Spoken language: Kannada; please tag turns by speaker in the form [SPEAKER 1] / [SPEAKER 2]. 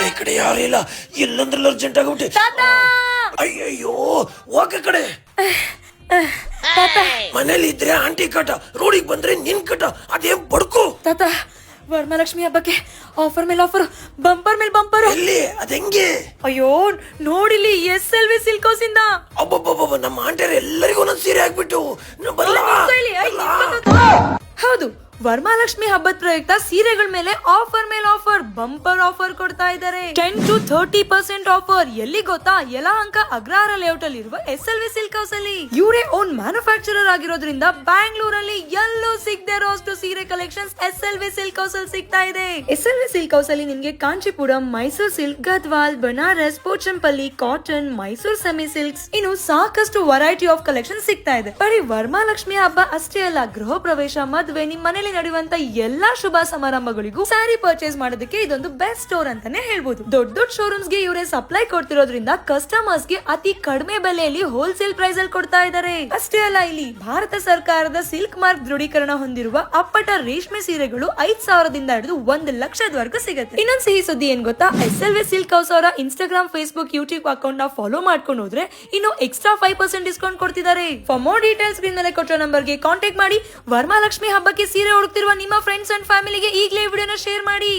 [SPEAKER 1] ಈ ಕಡೆ ಯಾರು ಇಲ್ಲ, ಇಲ್ಲಂದ್ರಲ್ಲಿ ಅರ್ಜೆಂಟ್ ಆಗ್ಬಿಟ್ಟೆ. ಅಯ್ಯಯ್ಯೋ, ಹೋಗ ಕಡೆ. ಮನೇಲಿ ಇದ್ರೆ ಆಂಟಿ ಕಟ, ರೋಡಿಗೆ ಬಂದ್ರೆ ನಿನ್ ಕಟ, ಅದೇ ಬಡ್ಕು.
[SPEAKER 2] ತಾತ, ವರಮಹಾಲಕ್ಷ್ಮಿ ಹಬ್ಬಕ್ಕೆ ಆಫರ್ ಮೇಲೆ ಆಫರ್, ಬಂಪರ್ ಮೇಲೆ ಬಂಪರ್.
[SPEAKER 1] ಎಲ್ಲಿ ಅದಂಗೆ?
[SPEAKER 2] ಅಯ್ಯೋ ನೋಡಿಲಿ, SLV ಸಿಲ್ಕ್ ಹೌಸ್ ಇಂದ.
[SPEAKER 1] ಅಬ್ಬಬ್ಬಬ್ಬ, ನಮ್ಮ ಆಂಟಿಯರ್ ಎಲ್ಲರಿಗೂ ಒಂದೊಂದು ಸೀರೆ ಹಾಕ್ಬಿಟ್ಟು
[SPEAKER 2] ಹೌದು, ವರಮಹಾಲಕ್ಷ್ಮಿ ಹಬ್ಬದ ಪ್ರಯುಕ್ತ ಸೀರೆಗಳ ಮೇಲೆ ಆಫರ್ ಬಂಪರ್ ಆಫರ್ ಕೊಡ್ತಾ ಇದ್ದಾರೆ. 10 to 30% ಆಫರ್. ಎಲ್ಲಿ ಗೊತ್ತಾ? ಯಲಹಂಕ ಅಗ್ರಹಾರ ಲೇಔಟ್ ಅಲ್ಲಿ ಇರುವ SLV ಸಿಲ್ಕ್ ಹೌಸ್ ಅಲ್ಲಿ. ಇವರೇ ಓನ್ ಮ್ಯಾನುಫ್ಯಾಕ್ಚರರ್ ಆಗಿರೋದ್ರಿಂದ ಬ್ಯಾಂಗ್ಳೂರಲ್ಲಿ ಎಲ್ಲೂ ಸಿಗದೆ ಇರೋಷ್ಟು ಸೀರೆ ಕಲೆಕ್ಷನ್ಸ್ SLV ಸಿಲ್ಕ್ ಹೌಸ್ ಅಲ್ಲಿ ಸಿಗ್ತಾ ಇದೆ. SLV ಸಿಲ್ಕ್ ಹೌಸ್ ಅಲ್ಲಿ ನಿಮ್ಗೆ Kanchipuram, Mysuru silk, Gadwal, Banaras, Pochampalli, cotton, Mysuru semi silks, ಇನ್ನು ಸಾಕಷ್ಟು ವೆರೈಟಿ ಆಫ್ ಕಲೆಕ್ಷನ್ ಸಿಗ್ತಾ ಇದೆ. ಬರೀ ವರಮಹಾಲಕ್ಷ್ಮಿ ಹಬ್ಬ ಅಷ್ಟೇ ಅಲ್ಲ, ಗೃಹ ಪ್ರವೇಶ, ಮದುವೆ, ನಿಮ್ಮ ಮನೇಲಿ ನಡೆಯುವಂತ ಎಲ್ಲಾ ಶುಭ ಸಮಾರಂಭಗಳಿಗೂ ಸ್ಯಾರಿ ಪರ್ಚೇಸ್ ಮಾಡೋದಕ್ಕೆ ಇದೊಂದು ಬೆಸ್ಟ್ ಸ್ಟೋರ್ ಅಂತಾನೆ ಹೇಳ್ಬೋದು. ದೊಡ್ಡ ದೊಡ್ಡ ಶೋರೂಮ್ಸ್ ಗೆ ಇವರೇ ಸಪ್ಲೈ ಕೊಡ್ತಿರೋದ್ರಿಂದ ಕಸ್ಟಮರ್ಸ್ ಗೆ ಅತಿ ಕಡಿಮೆ ಬೆಲೆಯಲ್ಲಿ ಹೋಲ್ಸೇಲ್ ಪ್ರೈಸ್ ಅಲ್ಲಿ ಕೊಡ್ತಾ ಇದ್ದಾರೆ. ಅಷ್ಟೇ ಅಲ್ಲ, ಇಲ್ಲಿ ಭಾರತ ಸರ್ಕಾರದ ಸಿಲ್ಕ್ ಮಾರ್ಕ್ ದೃಢೀಕರಣ ಹೊಂದಿರುವ ಅಪ್ಪಟ ರೇಷ್ಮೆ ಸೀರೆಗಳು 5,000ದಿಂದ ಹಿಡಿದು 1,00,000ದವರೆಗೂ ಸಿಗುತ್ತೆ. ಇನ್ನೊಂದು ಸಿಹಿ ಸುದ್ದಿ ಏನ್ ಗೊತ್ತಾ? SLV ಸಿಲ್ಕ್ ಹೌಸ್ ಅವರ ಇನ್ಸ್ಟಾಗ್ರಾಮ್, ಫೇಸ್ಬುಕ್, ಯೂಟ್ಯೂಬ್ ಅಕೌಂಟ್ ನ ಫಾಲೋ ಮಾಡ್ಕೊಂಡು ಹೋದ್ರೆ ಇನ್ನು ಎಕ್ಸ್ಟ್ರಾ 5% ಡಿಸ್ಕೌಂಟ್ ಕೊಡ್ತಿದ್ದಾರೆ. ಫಾರ್ ಮೋರ್ ಡೀಟೇಲ್ಸ್ ಸ್ಕ್ರೀನ್ ಮೇಲೆ ಕೊಟ್ಟಿರೋ ನಂಬರ್ಗೆ ಕಾಂಟ್ಯಾಕ್ಟ್ ಮಾಡಿ. ವರಮಹಾಲಕ್ಷ್ಮಿ ಹಬ್ಬಕ್ಕೆ ಸೀರೆ ಹುಡುಕ್ತಿರುವ ನಿಮ್ಮ ಫ್ರೆಂಡ್ಸ್ ಅಂಡ್ ಫ್ಯಾಮಿಲಿಗೆ ಈಗಲೇ ವಿಡಿಯೋನ ಶೇರ್ ಮಾಡಿ.